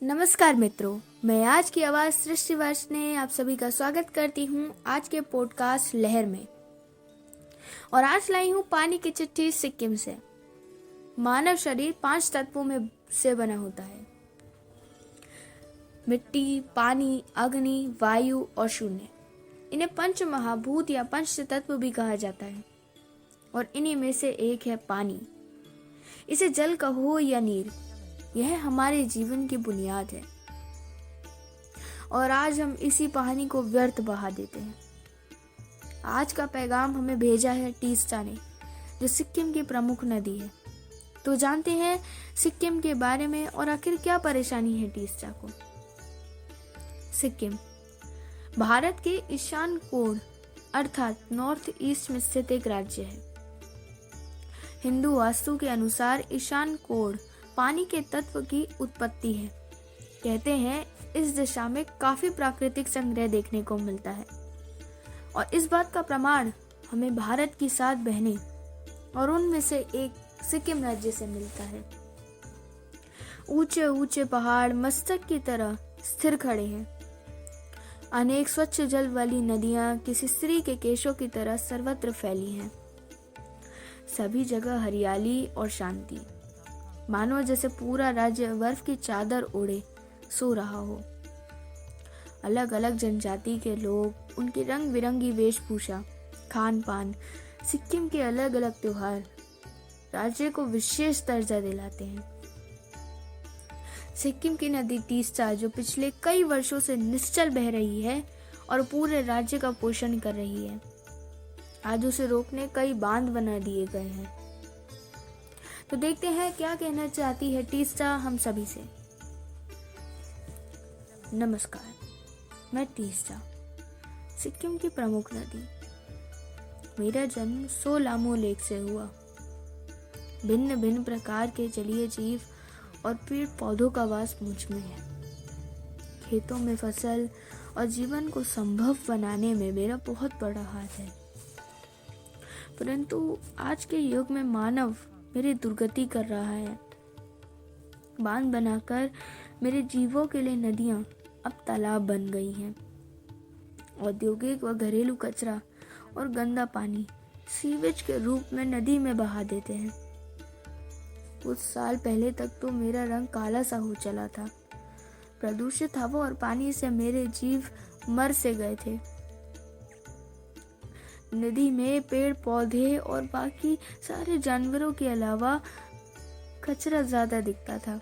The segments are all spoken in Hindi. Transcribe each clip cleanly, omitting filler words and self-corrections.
नमस्कार मित्रों, मैं आज की आवाज सृष्टिवर्ष ने आप सभी का स्वागत करती हूँ आज के पॉडकास्ट लहर में। और आज लाई हूँ पानी की चिट्ठी सिक्किम से। मानव शरीर 5 तत्वों में से बना होता है: मिट्टी, पानी, अग्नि, वायु और शून्य। इन्हें पंच महाभूत या पंच तत्व भी कहा जाता है और इन्हीं में से एक है पानी। इसे जल कहो या नीर, यह हमारे जीवन की बुनियाद है और आज हम इसी पानी को व्यर्थ बहा देते हैं। आज का पैगाम हमें भेजा है टीस्टा ने, जो सिक्किम की प्रमुख नदी है। तो जानते हैं सिक्किम के बारे में और आखिर क्या परेशानी है टीस्टा को। सिक्किम भारत के ईशान कोण अर्थात नॉर्थ ईस्ट में स्थित एक राज्य है। हिंदू वास्तु के अनुसार ईशान कोण पानी के तत्व की उत्पत्ति है। कहते हैं इस दिशा में काफी प्राकृतिक संग्रह देखने को मिलता है और इस बात का प्रमाण हमें भारत की 7 बहनें और उनमें से एक सिक्किम राज्य से मिलता है। ऊंचे ऊंचे पहाड़ मस्तक की तरह स्थिर खड़े हैं। अनेक स्वच्छ जल वाली नदियां किसी स्त्री के केशों की तरह सर्वत्र फैली हैं। सभी जगह हरियाली और शांति, मानो जैसे पूरा राज्य बर्फ की चादर ओढ़े सो रहा हो। अलग अलग जनजाति के लोग, उनकी रंग बिरंगी वेशभूषा, खान पान, सिक्किम के अलग अलग त्योहार राज्य को विशेष दर्जा दिलाते हैं। सिक्किम की नदी टीस्टा, जो पिछले कई वर्षों से निश्चल बह रही है और पूरे राज्य का पोषण कर रही है, आज उसे रोकने कई बांध बना दिए गए हैं। तो देखते हैं क्या कहना चाहती है टीस्टा हम सभी से। नमस्कार, मैं टीस्टा, सिक्किम की प्रमुख नदी। मेरा जन्म सोलामो लेक से हुआ। भिन्न भिन्न प्रकार के जलीय जीव और पेड़ पौधों का वास मुझ में है। खेतों में फसल और जीवन को संभव बनाने में मेरा बहुत बड़ा हाथ है। परंतु आज के युग में मानव मेरी दुर्गति कर रहा है। बांध बनाकर मेरे जीवों के लिए नदियां अब तालाब बन गई हैं। औद्योगिक व घरेलू कचरा और गंदा पानी सीवेज के रूप में नदी में बहा देते हैं। कुछ साल पहले तक तो मेरा रंग काला सा हो चला था। प्रदूषित हवा और पानी से मेरे जीव मर से गए थे। नदी में पेड़ पौधे और बाकी सारे जानवरों के अलावा कचरा ज्यादा दिखता था।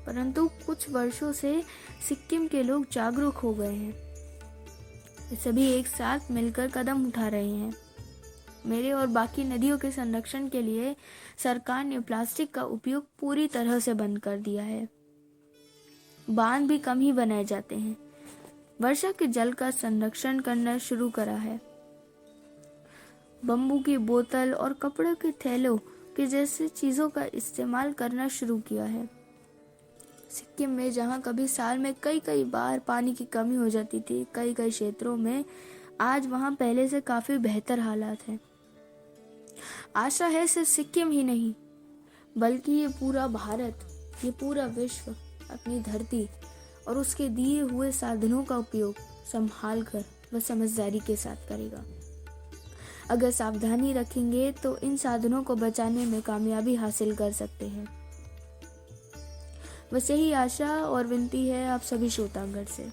परंतु कुछ वर्षों से सिक्किम के लोग जागरूक हो गए हैं। सभी एक साथ मिलकर कदम उठा रहे हैं। मेरे और बाकी नदियों के संरक्षण के लिए सरकार ने प्लास्टिक का उपयोग पूरी तरह से बंद कर दिया है। बांध भी कम ही बनाए जाते हैं। वर्षा के जल का संरक्षण करना शुरू करा है। बम्बू की बोतल और कपड़े के थैलों के जैसे चीजों का इस्तेमाल करना शुरू किया है। सिक्किम में जहां कभी साल में कई बार पानी की कमी हो जाती थी, कई क्षेत्रों में आज वहां पहले से काफी बेहतर हालात हैं। आशा है सिर्फ सिक्किम ही नहीं, बल्कि ये पूरा भारत, ये पूरा विश्व अपनी धरती और उसके दिए हुए साधनों का उपयोग संभाल कर व समझदारी के साथ करेगा। अगर सावधानी रखेंगे तो इन साधनों को बचाने में कामयाबी हासिल कर सकते हैं। बस यही आशा और विनती है आप सभी श्रोतागण से।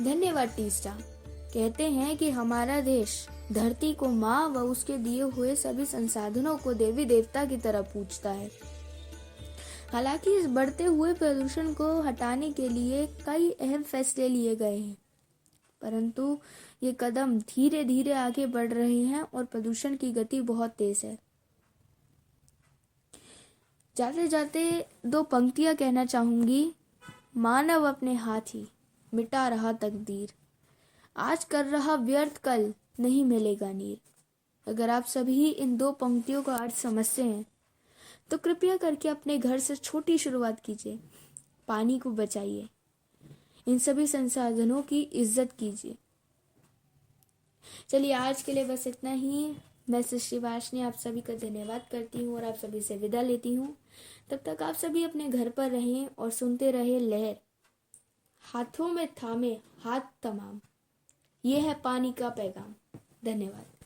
धन्यवाद टीस्टा। कहते हैं कि हमारा देश धरती को माँ व उसके दिए हुए सभी संसाधनों को देवी देवता की तरह पूजता है। हालांकि इस बढ़ते हुए प्रदूषण को हटाने के लिए कई अहम फैसले लिए गए हैं, परंतु ये कदम धीरे धीरे आगे बढ़ रहे हैं और प्रदूषण की गति बहुत तेज है। जाते जाते 2 पंक्तियां कहना चाहूंगी। मानव अपने हाथ ही मिटा रहा तकदीर, आज कर रहा व्यर्थ कल नहीं मिलेगा नीर। अगर आप सभी इन 2 पंक्तियों का अर्थ समझते हैं तो कृपया करके अपने घर से छोटी शुरुआत कीजिए। पानी को बचाइए, इन सभी संसाधनों की इज्जत कीजिए। चलिए आज के लिए बस इतना ही। मैं सृष्टि वार्ष्णेय आप सभी का धन्यवाद करती हूँ और आप सभी से विदा लेती हूँ। तब तक आप सभी अपने घर पर रहें और सुनते रहे लहर, हाथों में थामे हाथ तमाम। ये है पानी का पैगाम। धन्यवाद।